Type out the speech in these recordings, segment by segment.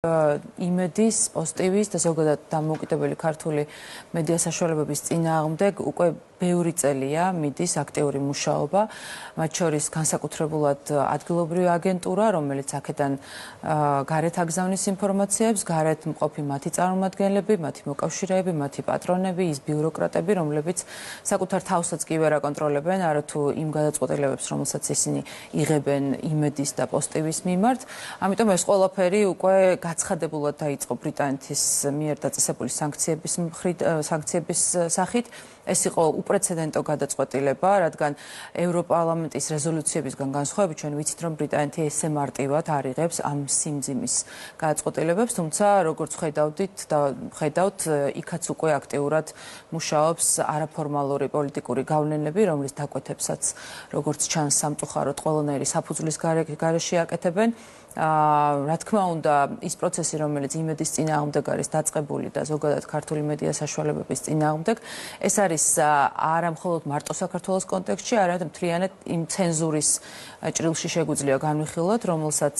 იმედის, პოსტივის და ზოგადად დამოუკიდებელი ქართული მედია საშუალებების წინააღმდეგ უკვე ბევრი წელია მიდის აქტიური მუშაობა, მათ შორის განსაკუთრებულად ადგილობრივი აგენტურა, რომელიც აქედან გარეთ აგზავნის ინფორმაციებს, გარეთ მყოფი მათი წარმომადგენლები, მათი მოკავშირეები, მათი პატრონები, ის ბიუროკრატები, რომლებიც საკუთარ თავსაც კი ვერ აკონტროლებენ, არათუ იმ გადაწყვეტილებებს, რომელსაც ისინი იღებენ იმედის და პოსტივის მიმართ. ამიტომ ეს ყველაფერი უკვე გაცხადებულად დაიწყო ბრიტანეთის მიერ დაწესებული სანქციების სახით. ეს იყო უპრეცედენტო გადაწყვეტილება, რადგან ევროპარლამენტის რეზოლუციებისგან განსხვავებით ჩვენ ვიცით, რომ ბრიტანეთი ესე მარტივად არ იღებს ამ სიმძიმის გადაწყვეტილებებს, თუმცა როგორც ხედავთ, იქაც უკვე აქტიურად მუშაობს არაფორმალური პოლიტიკური გავლენები, რომლის დაკვეთებსაც როგორც ჩანს სამწუხაროდ ყველანაირი საფუძვლის გარეშე აკეთებენ. რა თქმა უნდა, ის პროცესი, რომელიც იმედის წინააღმდეგ არის დაწყებული და ზოგადად ქართული მედია საშუალებების წინააღმდეგ, ეს არის არა მხოლოდ მარტო საქართველოს კონტექსტში, არამედ მთლიანად იმ ცენზურის ჭრილში შეგვიძლია განვიხილოთ, რომელსაც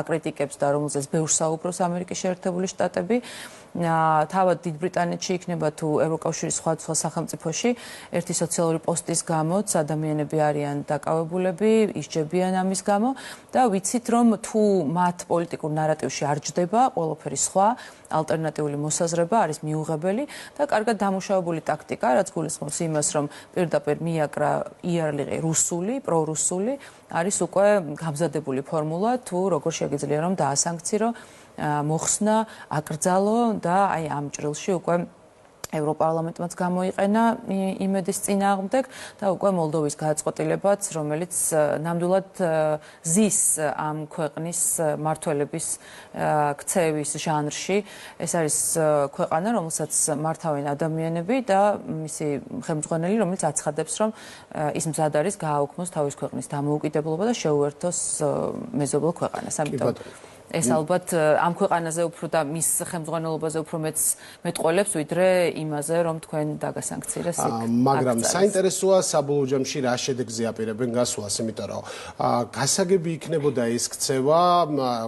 აკრიტიკებს და რომელზეც ბევრს საუბრობს ამერიკის შეერთებული შტატები. თავად დიდ ბრიტანეთში იქნება თუ ევროკავშირის სხვა სახელმწიფოში ერთი სოციალური პოსტის გამოც ადამიანები არიან დაკავებულები, ისჯებიან ამის გამო და ვიცით, რომ თუ მათ პოლიტიკურ ნარატივში არ ჯდება ყველაფერი სხვა ალტერნატიული მოსაზრება არის მიუღებელი და კარგად დამუშავებული ტაქტიკა, რაც გულისხმობს იმას, რომ პირდაპირ მიაკრა იარლიყი რუსული, პრორუსული არის უკვე გამზადებული ფორმულა თუ როგორ შეგიძლია რომ დაასანქცირო მოხსნა, აკრძალო და აი ამ ჭრილში უკვე ევროპარლამენტმაც გამოიყენა იმედის წინააღმდეგ და უკვე მოლდოვის გადაწყვეტილებაც, რომელიც ნამდვილად ზის ამ ქვეყნის მმართველების ქცევის ჟანრში. ეს არის ქვეყანა, რომელსაც მართავენ ადამიანები და მისი ხელმძღვანელი, რომელიც აცხადებს, რომ ის მზად არის გააუქმოს თავის ქვეყნის დამოუკიდებლობა და შეუერთოს მეზობელ ქვეყანას. ამიტომ ეს ალბათ ამ ქვეყანაზე უფრო და მის ხელმძღვანელობაზე უფრო მეტყოლებს, ვიდრე იმაზე, რომ თქვენ დაგასანქცირეს იქ. მაგრამ საინტერესოა საბოლოო ჯამში რა შედეგზე აპირებენ გასვლას, იმიტომ რომ გასაგები იქნებოდა ეს ქცევა,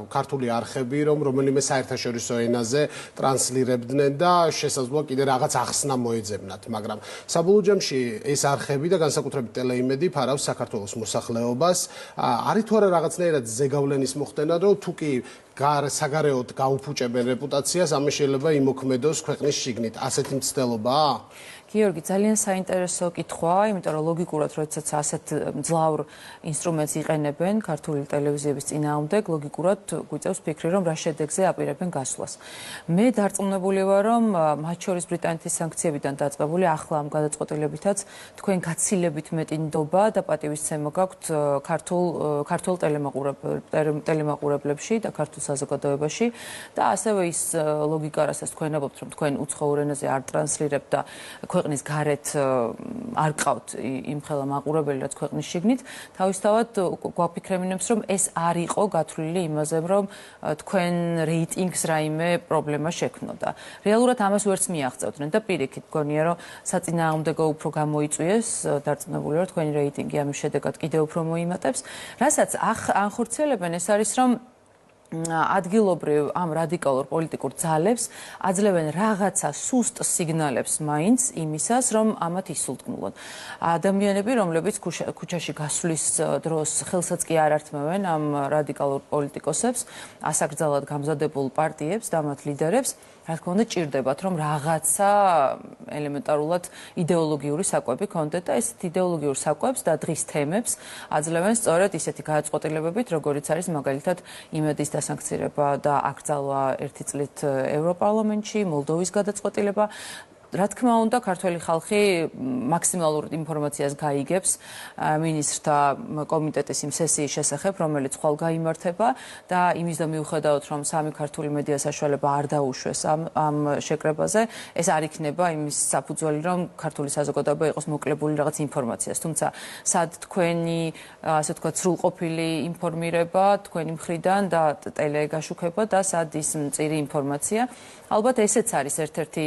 ქართული არხები, რომ რომელიმე საერთაშორისო ენაზე ტრანსლირებდნენ და შესაძლოა კიდე რაღაც ახსნა მოეძებნათ, მაგრამ საბოლოო ჯამში ეს არხები და განსაკუთრებით ტელეიმედი ფარავს საქართველოს მოსახლეობას. არის თუ არა რაღაცნაირად ზეგავლენის მოხდენა, რომ თუ კი საგარეოდ გაუფუჭებენ რეპუტაციას, ამას შეიძლება იმოქმედოს ქვეყნის შიგნით. ასეთი მცდელობაა? გიორგი, ძალიან საინტერესო კითხვაა, იმიტომ რომ ლოგიკურად, როდესაც ასეთ მძლავრ ინსტრუმენტს იყენებენ ქართული ტელევიზიების წინააღმდეგ, ლოგიკურად გვიწევს ფიქრი, რომ რა შედეგზე აპირებენ გასვლას. მე დარწმუნებული ვარ, რომ მათ შორის ბრიტანეთის სანქციებიდან დაწყებული ახლა ამ გადაწყვეტილებითაც თქვენ გაცილებით მეტი ნდობა და პატივისცემა გაქვთ ქართულ ტელემაყურებლებში და ქართულ საზოგადოებაში და ასევე ის ლოგიკა, რასაც თქვენ ამბობთ, რომ თქვენ უცხოურ ენაზე არ ტრანსლირებთ და ქვეყნის გარეთ არ ყავთ იმხელა მაყურებელი, რაც ქვეყნის შიგნით, თავისთავად გვაფიქრებინებს, რომ ეს არ იყო გათვლილი იმაზე, რომ თქვენ რეიტინგს რაიმე პრობლემა შექმნოდა. რეალურად ამას ვერც მიაღწევდნენ და პირიქით გონია, რომ საწინააღმდეგო უფრო გამოიწვიეს, დარწმუნებული ვარ, თქვენი რეიტინგი ამის შედეგად კიდევ უფრო მოიმატებს. რასაც ანხორციელებენ, ეს არის, რომ ადგილობრივ ამ რადიკალურ პოლიტიკურ ძალებს აძლევენ რაღაცა სუსტ სიგნალებს მაინც იმისას, რომ ამათ ისულტკნულონ. ადამიანები, რომლებიც ქუჩაში გასვლის დროს ხელსაც კი არ ართმევენ ამ რადიკალურ პოლიტიკოსებს, ასაკრძალად გამზადებულ პარტიებს და მათ ლიდერებს, რა თქმა უნდა, ჭირდებათ, რომ რაღაცა ელემენტარულად იდეოლოგიური საკვები ქონდეთ და ესეთ იდეოლოგიურ საკვებს და დღის თემებს აძლევენ სწორედ ისეთი გადაწყვეტილებებით, როგორიც არის მაგალითად იმედის დასანქცირება და აკრძალვა 1 წლით ევროპარლამენტში, მოლდოვის გადაწყვეტილება. რა თქმა უნდა, ქართველი ხალხი მაქსიმალურ ინფორმაციას გაიგებს მინისტრთა კომიტეტის იმ სესიის შესახებ, რომელიც ხვალ გაიმართება და იმის და მიუხედავად, რომ სამი ქართული მედია საშუალება არ დაუშვეს ამ შეკრებაზე, ეს არ იქნება იმის საფუძველი, რომ ქართული საზოგადოება იყოს მოკლებული რაღაც ინფორმაციას. თუმცა, სად თქვენი, ასე ვთქვათ, სრულყოფილი ინფორმირება თქვენი მხრიდან და ტელეგაშუქება და სად ის მწირი ინფორმაცია. ალბათ ესეც არის ერთ-ერთი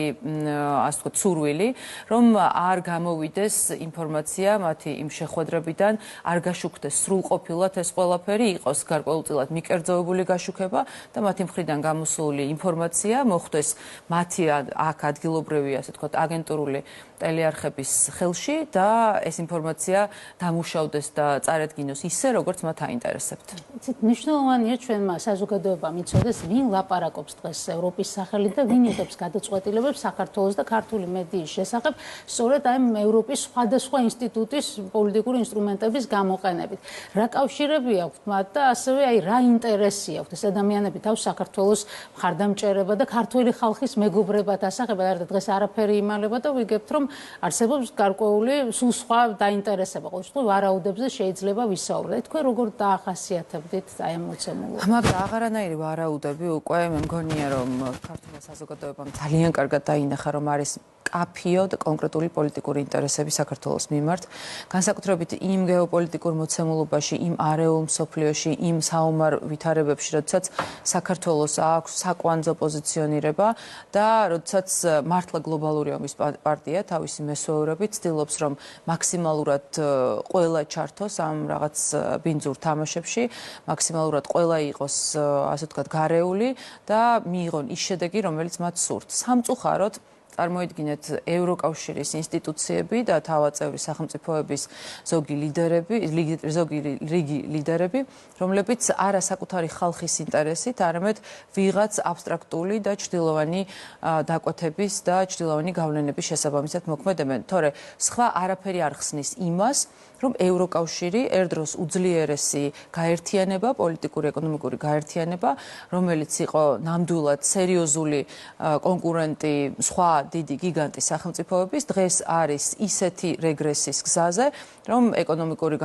ასე ვთქვათ, სურვილი, რომ არ გამოვიდეს ინფორმაცია მათი იმ შეხვედრებიდან, არ გაშუქდეს სრულყოფილად ეს ყველაფერი, იყოს გარკვეულწილად მიკერძოებული გაშუქება და მათი მხრიდან გამოსული ინფორმაცია მოხვდეს მათი აქ ადგილობრივი, ასე ვთქვათ, აგენტურული ტელეარხების ხელში და ეს ინფორმაცია დამუშავდეს და წარედგინოს ისე, როგორც მათ აინტერესებთ. იცით, მნიშვნელოვანია ჩვენმა საზოგადოებამ იცოდეს, ვინ ლაპარაკობს დღეს ევროპის სახელით და ვინ იღებს გადაწყვეტილებებს საქართველოს და ქართული მედიის შესახებ, სწორედ აი ევროპის სხვადასხვა ინსტიტუტის პოლიტიკური ინსტრუმენტების გამოყენებით. რა კავშირები აქვთ მათ და ასევე აი რა ინტერესი აქვთ ეს ადამიანები თავს საქართველოს მხარდამჭერება და ქართული ხალხის მეგობრებად ასახებენ, არა დღეს არაფერი იმალება და ვიგებთ, რომ არსებობს გარკვეული სულ სხვა დაინტერესება. ყოველ შემთხვევაში ვარაუდებზე შეიძლება ვისაუბროთ. თქვენ როგორ დაახასიათებდით აი ამ მოცემულობას? მაგრამ აღარანაირი ვარაუდები უკვე მე მგონია, რომ ქართულ საზოგადოებამ ძალიან კარგად დაინახა, რომ არის კაფიო და კონკრეტული პოლიტიკური ინტერესები საქართველოს მიმართ. განსაკუთრებით იმ გეოპოლიტიკურ მოცემულობაში, იმ არეულ მსოფლიოში, იმ საომარ ვითარებებში, როდესაც საქართველოს აქვს საკვანძო პოზიციონირება და როდესაც მართლა გლობალური ომის პარტია თავისი მესვეურებით ცდილობს, რომ მაქსიმალურად ყველა ჩართოს ამ რაღაც ბინძურ თამაშებში, მაქსიმალურად ყველა იყოს, ასე ვთქვათ, გარეული და მიიღონ ის შედეგი, რომელიც მათ სურთ. სამწუხაროდ წარმოიდგინეთ ევროკავშირის ინსტიტუციები და თავაწევრი სახელმწიფოების ზოგი რიგი ლიდერები, რომლებიც არა საკუთარი ხალხის ინტერესით, არამედ ვიღაც აბსტრაქტული და ჩრდილოვანი დაკვეთების და ჩრდილოვანი გავლენების შესაბამისად მოქმედებენ. თორე სხვა არაფერი არ ხსნის იმას, რომ ევროკავშირი ერთდროს უძლიერესი გაერთიანება, პოლიტიკური, ეკონომიკური გაერთიანება, რომელიც იყო ნამდვილად სერიოზული კონკურენტი სხვა დიდი გიგანტი სახელმწიფოების, დღეს არის ისეთი რეგრესის გზაზე, რომ ეკონომიკური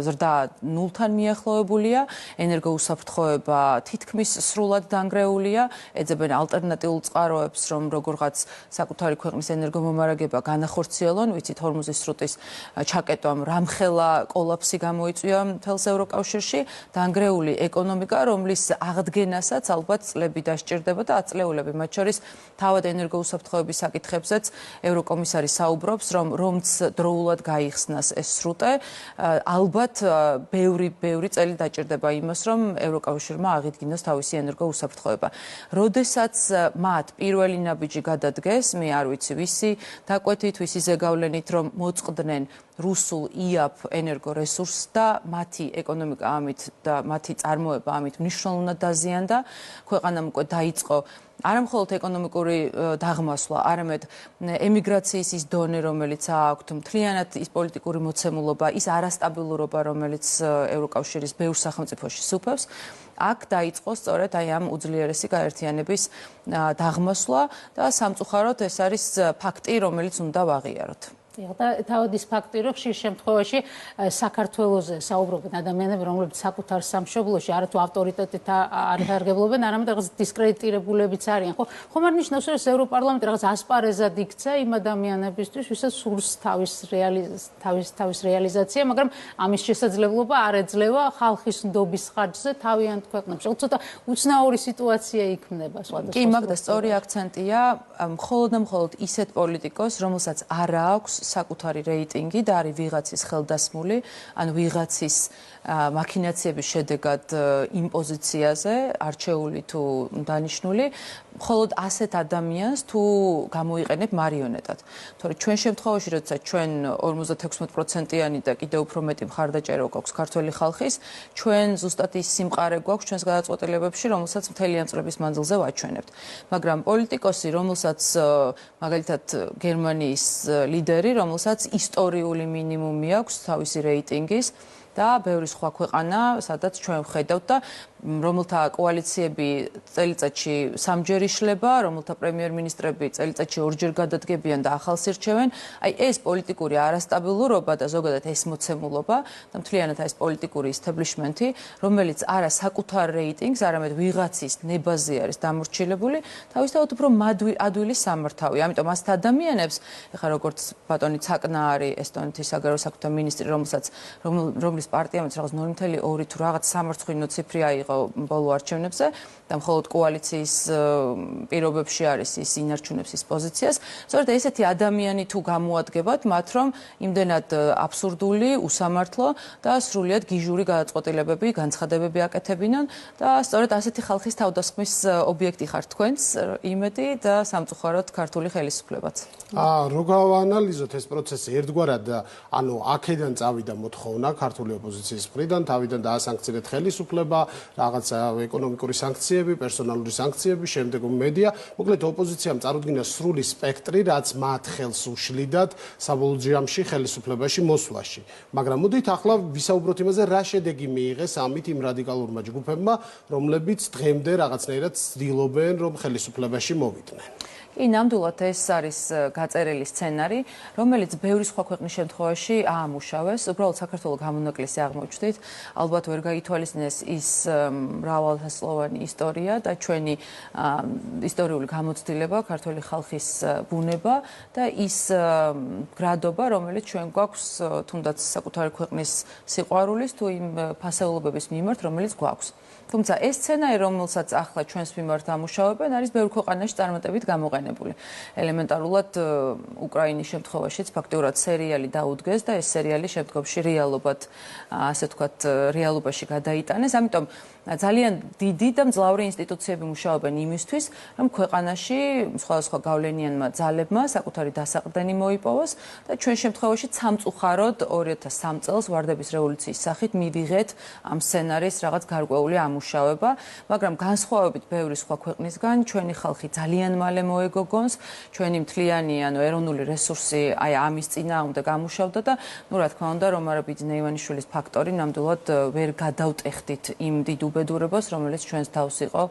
ზრდა ნულთან მიახლოებულია, ენერგოუსაფრთხოება თითქმის სრულად დანგრეულია, ეძებენ ალტერნატიულ წყაროებს, რომ როგორღაც საკუთარი ქვეყნის ენერგომომარაგება განახორციელონ, ვიცით ჰორმუზის სრუტის ჩაკეტვამ რამხელა კოლაფსი გამოიწვია მთელს ევროკავშირში, დანგრეული ეკონომიკა, რომლის აღდგენასაც ალბათ წლები დასჭირდება და აწლეულები, მათ შორის თავად ენერგოუსაფრთხოების საკითხებზეც ევროკომისარი საუბრობს, რომც დროულად გაიხსნას ეს სრუტე, ალბათ ბევრი წელი დაჭირდება იმას, რომ ევროკავშირმა აღიდგინოს თავისი ენერგოუსაფრთხოება. როდესაც მათ პირველი ნაბიჯი გადადგეს, მე არ ვიცი ვისი დაკვეთით, ვისი ზეგავლენით, რომ მოწყდნენ რუსულ იაფ ენერგორესურსს და მათი ეკონომიკა ამით და მათი წარმოება ამით მნიშვნელოვნად დაზიანდა, ქვეყანამ უკვე დაიწყო არა მხოლოდ ეკონომიკური დაღმასვლა, არამედ ემიგრაციის ის დონე, რომელიც აქვთ, მთლიანად ის პოლიტიკური მოცემულობა, ის არასტაბილურობა, რომელიც ევროკავშირის ბევრ სახელმწიფოში სუფევს, აქ დაიწყო სწორედ აი ამ უძლიერესი გაერთიანების დაღმასვლა და სამწუხაროდ ეს არის ფაქტი, რომელიც უნდა ვაღიაროთ. და თავად ის ფაქტი, რომ ხშირ შემთხვევაში საქართველოზე საუბრობენ ადამიანები, რომლებიც საკუთარ სამშობლოში არათუ ავტორიტეტით არ სარგებლობენ, არამედ რაღაც დისკრედიტირებულებიც არიან. ხომ არ ნიშნავს, რომ ევროპარლამენტი რაღაც ასპარეზად იქცა იმ ადამიანებისთვის, ვისაც სურს თავის რეალიზაცია, მაგრამ ამის შესაძლებლობა არ ეძლევა ხალხის ნდობის ხარჯზე თავიანთ ქვეყნებში. ცოტა უცნაური სიტუაცია იქმნება სხვადასხვა. კი, მაგდა სწორი აქცენტია, მხოლოდ ისეთ პოლიტიკოს, რომელსაც არ აქვს საკუთარი რეიტინგი და არის ვიღაცის ხელდასმული, ან ვიღაცის მაქინაციების შედეგად იმ პოზიციაზე არჩეული თუ დანიშნული, მხოლოდ ასეთ ადამიანს თუ გამოიყენებ მარიონეტად. თორე ჩვენ შემთხვევაში, როდესაც ჩვენ 56%-იანი და კიდევ უფრო მეტი მხარდაჭერა გვაქვს ქართველი ხალხის, ჩვენ ზუსტად ის სიმყარე გვაქვს ჩვენს გადაწყვეტილებებში, რომელსაც მთლიან წლების მანძილზე ვაჩვენებთ. მაგრამ პოლიტიკოსი, რომელსაც მაგალითად გერმანიის ლიდერი, რომელსაც ისტორიული მინიმუმი აქვს თავისი რეიტინგის და ბევრი სხვა ქვეყანა, სადაც ჩვენ ვხედავთ და რომელთა კოალიციები წელიწადში სამჯერ იშლება, რომელთა პრემიერ-მინისტრები წელიწადში ორჯერ გადადგებიან და ახალს ირჩევენ, აი ეს პოლიტიკური არასტაბილურობა და ზოგადად ეს მოცემულობა და მთლიანად ეს პოლიტიკური ისტებლიშმენტი, რომელიც არა საკუთარ რეიტინგს, არამედ ვიღაცის ნებაზე არის დამორჩილებული, თავისთავად უფრო ადვილი სამართავია. ამიტომ ასეთ ადამიანებს, ეხლა როგორც ბატონი ცაკნა არის ესტონეთის საგარეო საქმეთა მინისტრი, რომლის პარტიამაც რაღაც 0.2 თუ რაღაც სამარცხვინო ციფრი აიღო ბოლო არჩევნებზე და მხოლოდ კოალიციის პირობებში არის ის ინარჩუნებს ის პოზიციას. სწორედ ესეთი ადამიანი თუ გამოადგებათ მათ, რომ იმდენად აბსურდული, უსამართლო და სრულიად გიჟური გადაწყვეტილებები, განცხადებები აკეთებინონ და სწორედ ასეთი ხალხის თავდასხმის ობიექტი ხართ თქვენც იმედი და სამწუხაროდ ქართული ხელისუფლებაც. რო გავაანალიზოთ ეს პროცესი, ერთგვარად ანუ აქედან წავიდა მოთხოვნა ქართული ოპოზიციის მხრიდან, თავიდან დაასანქცირეთ ხელისუფლება, რაღაცა ეკონომიკური სანქციები, პერსონალური სანქციები, შემდეგ მედია. მოკლედ ოპოზიციამ წარუდგინა სრული სპექტრი, რაც მათ ხელს უშლიდათ საბოლოო ჯამში ხელისუფლებაში მოსვლაში. მაგრამ მოდით ახლა ვისაუბროთ იმაზე, რა შედეგი მიიღეს ამით იმ რადიკალურმა ჯგუფებმა, რომლებიც დღემდე რაღაცნაირად ცდილობენ, რომ ხელისუფლებაში მოვიდნენ. კი, ნამდვილად ეს არის გაწერილი სცენარი, რომელიც ბევრი სხვა ქვეყნის შემთხვევაში აამუშავეს. უბრალოდ საქართველოს გამონაკლისი აღმოჩნდით. ალბათ ვერ გაითვალისწინეს ის მრავალსაсловანი ისტორია და ჩვენი ისტორიული გამოცდილება, ქართული ხალხის ბუნება და ის გრადობა, რომელიც ჩვენ გვაქვს თუნდაც საკუთარი ქვეყნის სიყვარულის თუ იმ ფასეულობების მიმართ, რომელიც გვაქვს. თუმცა ეს სცენარი, რომელსაც ახლა ჩვენს მიმართ ამუშავებენ, არის ბევრ ქვეყანაში წარმატებით გამოყენებული. ელემენტარულად უკრაინის შემთხვევაშიც ფაქტიურად სერიალი დაუდგეს და ეს სერიალი შემდგომში რეალობად, ასე ვთქვათ, რეალობაში გადაიტანეს. ამიტომ ძალიან დიდი და მძლავრი ინსტიტუციები მუშაობენ იმისთვის, რომ ქვეყანაში სხვადასხვა გავლენიანმა ძალებმა საკუთარი დასაყრდენი მოიპოვოს და ჩვენ შემთხვევაში სამწუხაროდ 2003 წელს ვარდების რევოლუციის სახით მივიღეთ ამ სცენარის რაღაც გარკვეული ამუშავება, მაგრამ განსხვავებით ბევრი სხვა ქვეყნისგან, ჩვენი ხალხი ძალიან მალე მოეგოგონს, ჩვენი მთლიანი, ანუ ეროვნული რესურსი აი ამის წინააღმდეგ ამუშავდა და ნუ რა თქმა უნდა, რომ არა ბიძინა ივანიშვილის ფაქტორი ნამდვილად ვერ გადავტეხდით იმ დიდ უბედურებას, რომელიც ჩვენს თავს იყო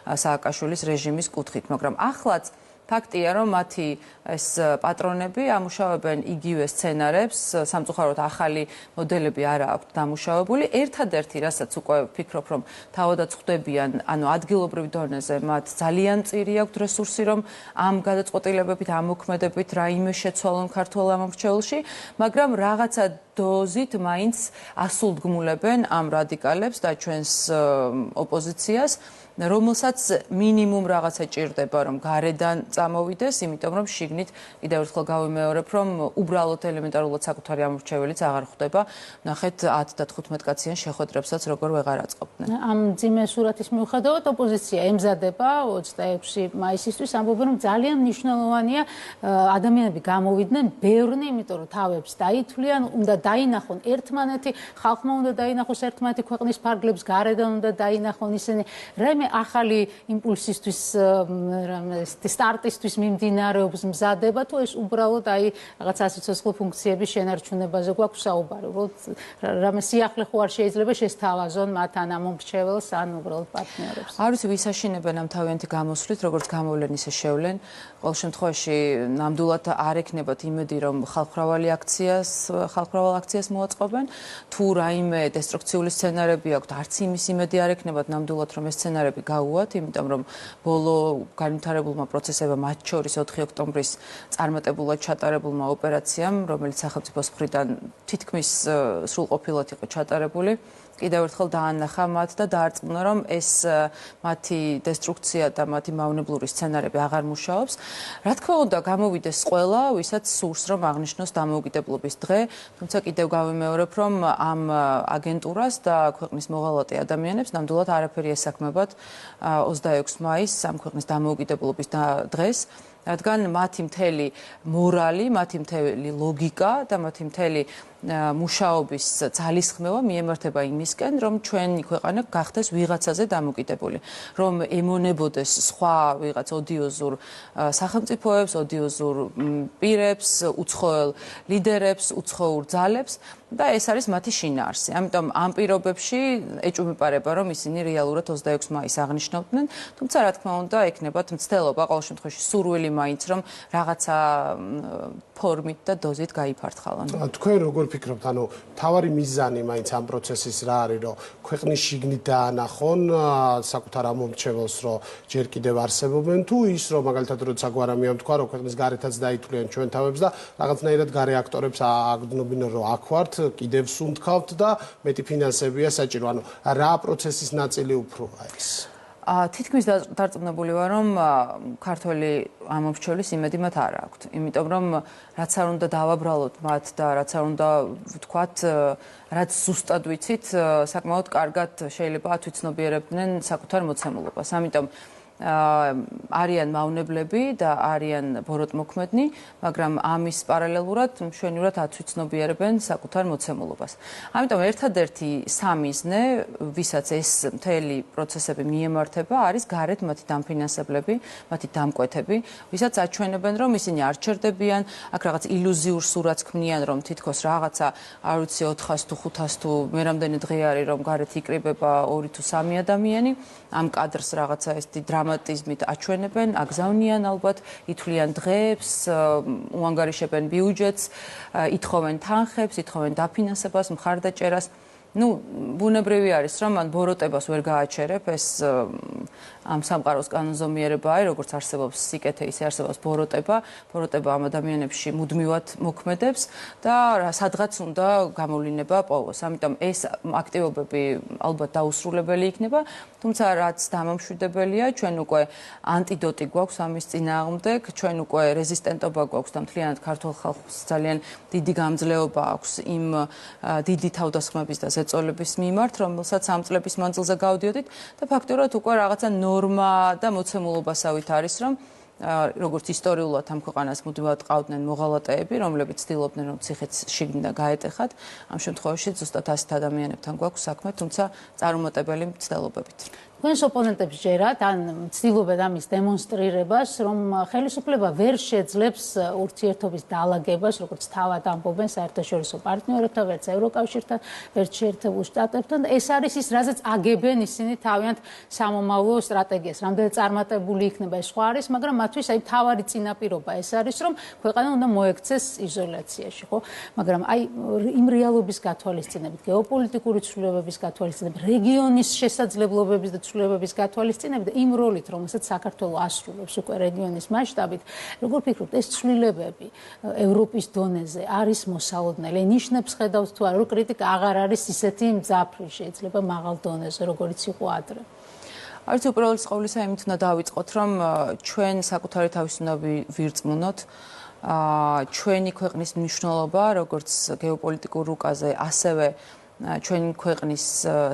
სააკაშვილის რეჟიმის კუთხით, მაგრამ ახლაც ფაქტია, რომ მათი ეს პატრონები ამუშავებენ იგივე სცენარებს, სამწუხაროდ ახალი მოდელები არა აქვთ დამუშავებული. ერთადერთი, რასაც უკვე ვფიქრობ, რომ თავადაც ხვდებიან, ანუ ადგილობრივ დონეზე მათ ძალიან მწირი აქვთ რესურსი, რომ ამ გადაწყვეტილებებით, ამ მოქმედებით რაიმე შეცვალონ ქართულ ამორჩეულში, მაგრამ რაღაცა დოზით მაინც ასულდგმულებენ ამ რადიკალებს და ჩვენს ოპოზიციას, რომელსაც მინიმუმ რაღაცა ჭირდება, რომ გარედან წამოვიდეს, იმიტომ რომ შიგნით კიდევ ერთხელ გავიმეორებ, რომ უბრალოდ ელემენტარულად საკუთარი ამორჩეველიც აღარ ხვდება. ნახეთ 10 და 15 კაციან შეხვედრებსაც როგორ ვეღარ აწყობდნენ. ამ ძიმე სურათის მიუხედავად ოპოზიცია ემზადება 26 მაისისთვის, ამბობენ, რომ ძალიან მნიშვნელოვანია ადამიანები გამოვიდნენ ბევრნი, იმიტომ რომ თავებს დაითვლიან, უნდა დაინახონ ერთმანეთი, ხალხმა უნდა დაინახოს ერთმანეთი, ქვეყნის ფარგლებს გარედან უნდა დაინახონ ისინი. რაიმე ახალი იმპულსისთვის, სტარტისთვის მიმდინარეობს მზადება, თუ ეს უბრალოდ აი რაღაც ასიცოცხლო ფუნქციების შენარჩუნებაზე გვაქვს საუბარი. უბრალოდ რამე სიახლე ხო არ შეიძლება შესთავაზონ მათ ან ამომრჩეველს ან უბრალოდ პარტნიორებს. არ ვიცი, ვის აშინებენ ამ თავიანთი გამოსვლით, როგორც გამოვლენ, ისე შევლენ. ყოველ შემთხვევაში ნამდვილად არ ექნებათ იმედი, რომ ხალხმრავალ აქციას მოაწყობენ. თუ რაიმე დესტრუქციული სცენარები აქვთ, არც იმის იმედი არ ექნებათ ნამდვილად, რომ ეს სცენარები გაუვათ, იმიტომ რომ ბოლო განვითარებულმა პროცესებმა, მათ შორის 4 ოქტომბრის წარმატებულად ჩატარებულმა ოპერაციამ, რომელიც სახელმწიფოს მხრიდან თითქმის სრულყოფილად იყო ჩატარებული, კიდევ ერთხელ დაანახა მათ და დაარწმუნა, რომ ეს მათი დესტრუქცია და მათი მავნებლური სცენარები აღარ მუშაობს. რა თქმა უნდა, გამოვიდეს ყველა, ვისაც სურს, რომ აღნიშნოს დამოუკიდებლობის დღე, თუმცა კიდევ გავიმეორებ, რომ ამ აგენტურას და ქვეყნის მოღალატე ადამიანებს ნამდვილად არაფერი ესაქმებათ 26 მაისს ამ ქვეყნის დამოუკიდებლობის დღეს. რადგან მათი მთელი მორალი, მათი მთელი ლოგიკა და მათი მთელი მუშაობის ძალისხმევა მიემართება იმისკენ, რომ ჩვენი ქვეყანა გახდეს ვიღაცაზე დამოკიდებული, რომ ემონებოდეს სხვა ვიღაც ოდიოზურ სახელმწიფოებს, ოდიოზურ პირებს, უცხოელ ლიდერებს, უცხოურ ძალებს და ეს არის მათი შინაარსი. ამიტომ ამ პირობებში ეჭვმეპარება, რომ ისინი რეალურად 26 მაისს აღნიშნობდნენ, თუმცა რა თქმა უნდა, ექნებათ მცდელობა, ყოველ შემთხვევაში სურვილი მაინც, რომ რაღაცა ფორმით და დოზით გაიფართხალონ. თქვენ როგორ ფიქრობთ, ანუ თავარი მიზანი მაინც ამ პროცესის რა არის, რომ ქვეყნის შიგნით დაანახონ საკუთარ ამომრჩეველს, რომ ჯერ კიდევ არსებობენ თუ ის, რომ მაგალითად როცა გვარამიამ თქვა, რომ ქვეყნის გარეთაც დაითვლიან ჩვენ თავებს და რაღაცნაირად გარე აქტორებს აგდნობინონ, რომ აქ ვართ, კიდევ სუნთქავთ და მეტი ფინანსებია საჭირო. ანუ რა პროცესის ნაწილი უფროა ეს? თითქმის დარწმუნებული ვარ, რომ ქართველი ამომრჩევლის იმედი მათ არ აქვთ. იმიტომ რომ რაც არ უნდა დავაბრალოთ მათ და რაც არ უნდა ვთქვათ, რაც ზუსტად ვიცით, საკმაოდ კარგად შეიძლება ათვიცნობიერებდნენ საკუთარ მოცემულობას. ამიტომ არიან მავნებლები და არიან ბოროტმოქმედნი, მაგრამ ამის პარალელურად მშვენივრად ათვიცნობიერებენ საკუთარ მოცემულობას. ამიტომ ერთადერთი სამიზნე, ვისაც ეს მთელი პროცესები მიემართება, არის გარეთ მათი დამფინანსებლები, მათი დამკვეთები, ვისაც აჩვენებენ, რომ ისინი არ ჩერდებიან, აქ რაღაც ილუზიურ სურათს ქმნიან, რომ თითქოს რაღაცა, არ ვიცი, 400 თუ 500 თუ მე რამდენი დღე არის, რომ გარეთ იკრიბება 2 თუ 3 ადამიანი, ამ კადრს რაღაცა ეს დრამატიზმით აჩვენებენ, აგზავნიან ალბათ, ითვლიან დღეებს, უანგარიშებენ ბიუჯეტს, ითხოვენ თანხებს, ითხოვენ დაფინანსებას, მხარდაჭერას. ბუნებრივი არის, რომ მან ბოროტებას ვერ გააჩერებ, ეს ამ სამყაროს კანონზომიერებაა, როგორც არსებობს სიკეთე, ისე არსებობს ბოროტება. ბოროტება ამ ადამიანებში მუდმივად მოქმედებს და სადღაც უნდა გამოვლინება პოვოს. ამიტომ ეს აქტივობები ალბათ დაუსრულებელი იქნება, თუმცა რაც დამამშვიდებელია, ჩვენ უკვე ანტიდოტი გვაქვს ამის წინააღმდეგ, ჩვენ უკვე რეზისტენტობა გვაქვს და მთლიანად ქართულ ხალხს ძალიან დიდი გამძლეობა აქვს იმ დიდი თავდასხმების და ზეწოლების მიმართ, რომელსაც ამ წლების მანძილზე გავდიოდით და ფაქტობრივად უკვე რაღაცა ნორმა და მოცემულობასავით არის, რომ როგორც ისტორიულად ამ ქვეყანას მუდმივად ყავდნენ მოღალატეები, რომლებიც ცდილობდნენ, რომ ციხეც შიგნიდან გაეტეხათ. ამ შემთხვევაში ზუსტად ასეთ ადამიანებთან გვაქვს საქმე, თუმცა წარუმატებელი მცდელობებით. თქვენს ოპონენტებს ჯერათ, ან ცდილობენ ამის დემონსტრირებას, რომ ხელისუფლება ვერ შეძლებს ურთიერთობის დაალაგებას, როგორც თავად ამბობენ საერთაშორისო პარტნიორებთან, ვერც ევროკავშირთან, ვერც შეერთებულ შტატებთან. ეს არის ის, რაზეც აგებენ ისინი თავიანთ სამომავლო სტრატეგიას. რამდენად წარმატებული იქნება ეს სხვა არის, მაგრამ მათთვის აი თავარი წინაპირობა ეს არის, რომ ქვეყანა უნდა მოექცეს იზოლაციაში, ხო? მაგრამ აი იმ რეალობის გათვალისწინებით, გეოპოლიტიკური ცვლილებების გათვალისწინებით, რეგიონის შესაძლებლობების და ცვლილებების გათვალისწინებით, იმ როლით, რომელსაც საქართველო ასრულებს უკვე რეგიონის მასშტაბით, როგორ ფიქრობთ, ეს ცვლილებები ევროპის დონეზე არის მოსალოდნელი? ნიშნებს ხედავთ თუ არა, რომ კრიტიკა აღარ არის ისეთი მძაფრი, შეიძლება მაღალ დონეზე, როგორიც იყო ადრე? არც უპირველეს ყოვლისა იმით უნდა დავიწყოთ, რომ ჩვენ საკუთარი თავის უნდა ვირწმუნოთ, ჩვენი ქვეყნის მნიშვნელობა, როგორც გეოპოლიტიკურ რუკაზე, ასევე ჩვენი ქვეყნის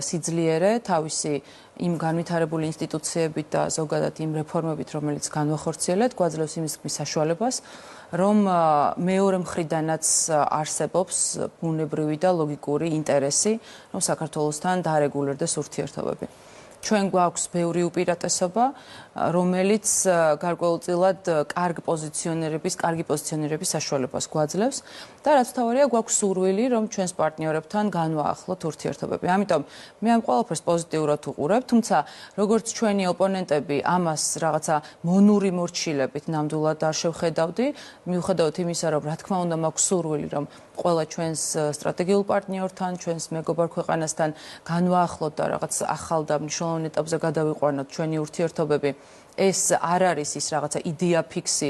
სიძლიერე, თავისი იმ განვითარებული ინსტიტუციებით და ზოგადად იმ რეფორმებით, რომელიც განვახორციელებთ, გვაძლევს იმის საშუალებას, რომ მეორე მხრიდანაც არსებობს ბუნებრივი და ლოგიკური ინტერესი, რომ საქართველოსთან დაარეგულირდეს ურთიერთობები. ჩვენ გვაქვს ბევრი უპირატესობა, რომელიც გარკვეულწილად კარგი პოზიციონირების საშუალებას გვაძლევს და რაც თავარია, გვაქვს სურვილი, რომ ჩვენს პარტნიორებთან განვაახლოთ ურთიერთობები. ამიტომ მე ამ ყველაფერს პოზიტიურად ვუყურებ, თუმცა როგორც ჩვენი ოპონენტები ამას რაღაცა მონური მორჩილებით ნამდვილად არ შევხედავდი, მიუხედავად იმისა, რომ რა თქმა უნდა მაქვს სურვილი, რომ ყველა ჩვენს სტრატეგიულ პარტნიორთან, ჩვენს მეგობარ ქვეყანასთან განვაახლოთ და რაღაც ახალ და მნიშვნელოვან ეტაპზე გადავიყვანოთ ჩვენი ურთიერთობები. ეს არ არის ის რაღაცა იდეა ფიქსი,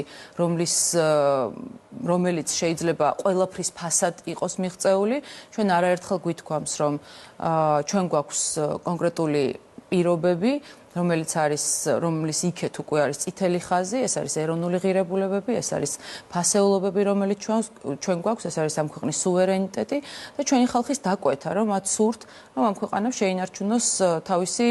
რომელიც შეიძლება ყველაფრის ფასად იყოს მიღწეული. ჩვენ არაერთხელ გვითქვამს, რომ ჩვენ გვაქვს კონკრეტული პირობები, რომლის იქეთ უკვე არის წითელი ხაზი, ეს არის ეროვნული ღირებულებები, ეს არის ფასეულობები, რომელიც ჩვენ გვაქვს, ეს არის ამ ქვეყნის სუვერენიტეტი და ჩვენი ხალხის დაკვეთა, რომ მათ სურთ, რომ ამ ქვეყანას შეინარჩუნოს თავისი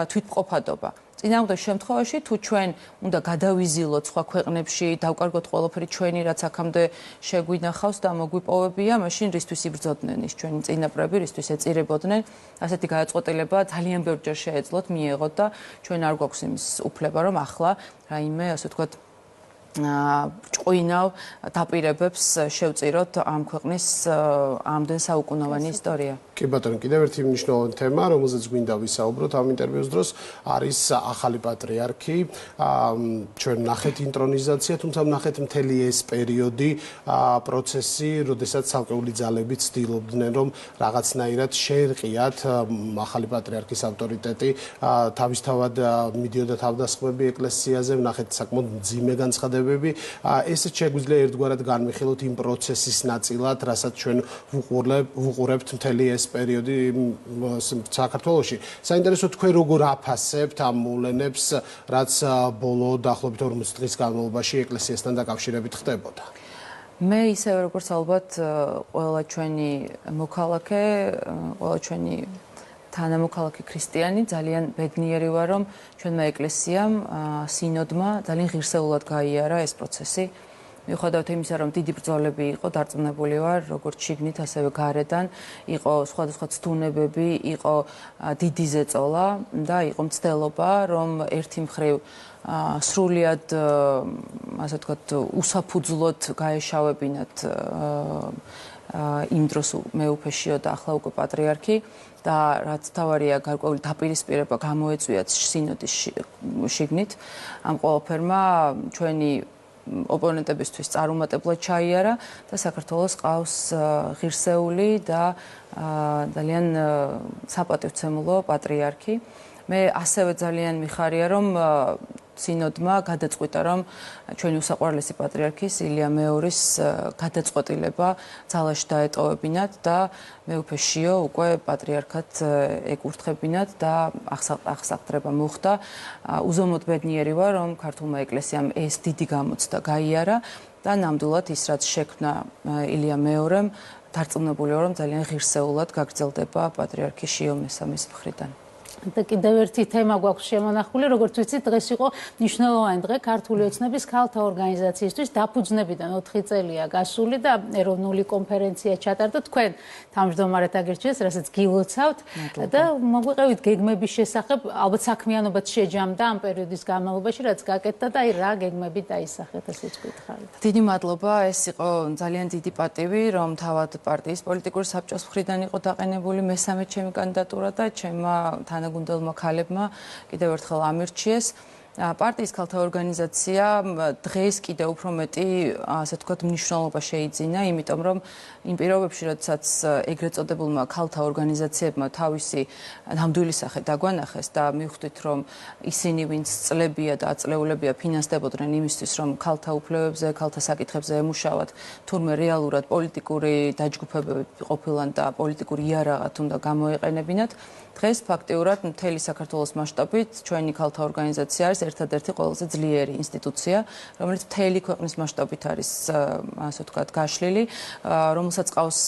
თვითმყოფადობა. წინააღმდეგ შემთხვევაში, თუ ჩვენ უნდა გადავიზილოთ სხვა ქვეყნებში, დავკარგოთ ყველაფერი ჩვენი, რაც აქამდე შეგვინახავს და მოგვიპოვებია, მაშინ რისთვის იბრძოდნენ ის ჩვენი წინაპრები, რისთვის ეწირებოდნენ. ასეთი გადაწყვეტილება ძალიან ბევრჯერ შეეძლოთ, მიეღოთ და ჩვენ არ გვაქვს იმის უფლება, რომ ახლა რაიმე, ასე ვთქვათ, ჭყვინავ დაპირებებს შევწიროთ ამ ქვეყნის ამდენ საუკუნოვანი ისტორია. კი ბატონო, კიდევ ერთი მნიშვნელოვანი თემა, რომელზეც გვინდა ვისაუბროთ ამ ინტერვიუს დროს, არის ახალი პატრიარქი. ჩვენ ვნახეთ ინტრონიზაცია, თუმცა ვნახეთ მთელი ეს პერიოდი, პროცესი, როდესაც ცალკეული ძალები ცდილობდნენ, რომ რაღაცნაირად შეერყიათ ახალი პატრიარქის ავტორიტეტი, თავისთავად მიდიოდა თავდასხმები ეკლესიაზე, ვნახეთ საკმაოდ მძიმე განცხადებები. ესეც შეგვიძლია ერთგვარად განვიხილოთ იმ პროცესის ნაწილად, რასაც ჩვენ ვუყურებთ მთელი ეს პერიოდი საქართველოში. საინტერესო თქვენ როგორ აფასებთ ამ მოვლენებს, რაც ბოლო დაახლოებით 40 დღის განმავლობაში ეკლესიასთან დაკავშირებით ხდებოდა? მე ისევე როგორც ალბათ ყველა ჩვენი მოქალაქე, ყველა ჩვენი თანამოქალაქე ქრისტიანი ძალიან ბედნიერი ვარ, რომ ჩვენმა ეკლესიამ, სინოდმა ძალიან ღირსეულად გაიარა ეს პროცესი. მიუხედავად იმისა, რომ დიდი ბრძოლები იყო, დარწმუნებული ვარ, როგორც შიგნით, ასევე გარედან, იყო სხვადასხვა ცდუნებები, იყო დიდი ზეწოლა და იყო მცდელობა, რომ ერთი მხრივ სრულიად, ასე ვთქვათ, უსაფუძვლოდ გაეშავებინათ იმ დროს მეუფეშიო და ახლა უკვე პატრიარქი და რაც თავარია გარკვეული დაპირისპირება გამოეწვიათ სინოდის შიგნით ამ ყველაფერმა ჩვენი ოპონენტებისთვის წარუმატებლად ჩაიარა და საქართველოს ყავს ღირსეული და ძალიან საპატივცემულო პატრიარქი. მე ასევე ძალიან მიხარია, რომ სინოდმა გადაწყვიტა, რომ ჩვენი უსაყვარლესი პატრიარქის ილია მეორის გადაწყვეტილება ძალაში დაეტოვებინათ და მეუფეშიო უკვე პატრიარქად ეკურთხებინათ და აღსაყდრება მოხდა. უზომოდ ბედნიერი ვარ, რომ ქართულმა ეკლესიამ ეს დიდი გამოცდა გაიარა და ნამდვილად ის რაც შექმნა ილია მეორემ, დარწმუნებული ვარ, რომ ძალიან ღირსეულად გაგრძელდება პატრიარქი შიო მესამის მხრიდან. და კიდევ ერთი თემა გვაქვს შემონახული, როგორც ვიცით, დღეს იყო მნიშვნელოვანი დღე ქართული ოცნების ქალთა ორგანიზაციისთვის, დაფუძნებიდან 4 წელია გასული და ეროვნული კონფერენცია ჩატარდა. თქვენ თავმჯდომარედ აგირჩიეს, რასაც გილოცავთ და მოგვიყევით გეგმების შესახებ, ალბათ საქმიანობაც შეჯამდა ამ პერიოდის განმავლობაში, რაც გაკეთდა და აი რა გეგმები დაისახეთ, ესეც გითხარით. დიდი მადლობა, ეს იყო ძალიან დიდი პატივი, რომ თავად პარტიის პოლიტიკური საბჭოს მხრიდან იყო დაყენებული მესამე ჩემი კანდიდატურა და ჩემმა გუნდელმა ქალებმა კიდევ ერთხელ ამირჩიეს. პარტიის ქალთა ორგანიზაცია დღეს კიდევ უფრო მეტი, ასე ვთქვათ, მნიშვნელობა შეიძინა, იმიტომ რომ იმ პირობებში, როდესაც ეგრეთ წოდებულმა ქალთა ორგანიზაციებმა თავისი ნამდვილი სახე დაგვანახეს და მივხვდით, რომ ისინი, ვინც წლებია და აწლეულებია ფინანსდებოდნენ იმისთვის, რომ ქალთა უფლებებზე, ქალთა საკითხებზე ემუშავათ, თურმე რეალურად პოლიტიკური დაჯგუფებები ყოფილან და პოლიტიკური იარაღად უნდა გამოეყენებინათ. დღეს ფაქტიურად მთელი საქართველოს მასშტაბით ჩვენი ქალთა ორგანიზაცია არის ერთადერთი ყველაზე ძლიერი ინსტიტუცია, რომელიც მთელი ქვეყნის მასშტაბით არის, ასე ვთქვათ, გაშლილი, რომელსაც ყავს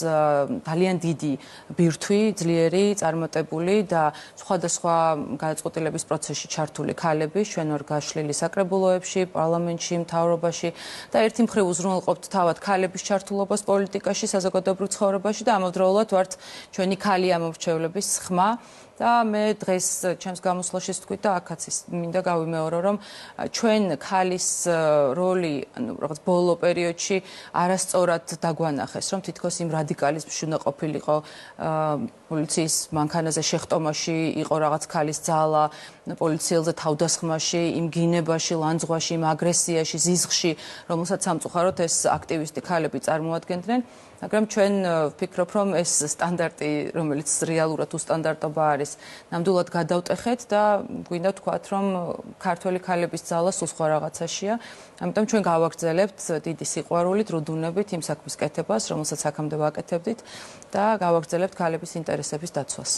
ძალიან დიდი ბირთვი, ძლიერი, წარმატებული და სხვადასხვა გადაწყვეტილების პროცესში ჩართული ქალები ჩვენ ვარ გაშლილი საკრებულოებში, პარლამენტში, მთავრობაში და ერთი მხრივ უზრუნველყოფთ თავად ქალების ჩართულობას პოლიტიკაში, საზოგადოებრივ ცხოვრებაში და ამავდროულად ვართ ჩვენი ქალი ამორჩევლების ხმა. და მე დღეს ჩემს გამოსვლაში ვთქვი და აქაც მინდა გავიმეორო, რომ ჩვენ ქალის როლი, რაღაც ბოლო პერიოდში არასწორად დაგვანახეს, რომ თითქოს იმ რადიკალიზმში უნდა ყოფილიყო პოლიციის მანქანაზე შეხტომაში, იყო რაღაც ქალის ძალა, პოლიციელზე თავდასხმაში, იმ გინებაში, ლანძღვაში, იმ აგრესიაში, ზიზღში, რომელსაც სამწუხაროდ ეს აქტივისტი ქალები წარმოადგენდნენ. მაგრამ ჩვენ ვფიქრობ, რომ ეს სტანდარტი, რომელიც რეალურად უსტანდარტობა არის, ნამდვილად გადავტეხეთ და გვინდა ვთქვათ, რომ ქართველი ქალების ძალა სულ სხვა რაღაცაშია. ამიტომ ჩვენ გავაგრძელებთ დიდი სიყვარულით, რუდუნებით იმ საქმის კეთებას, რომელსაც აქამდე ვაკეთებდით და გავაგრძელებთ ქალების ინტერესების დაცვას.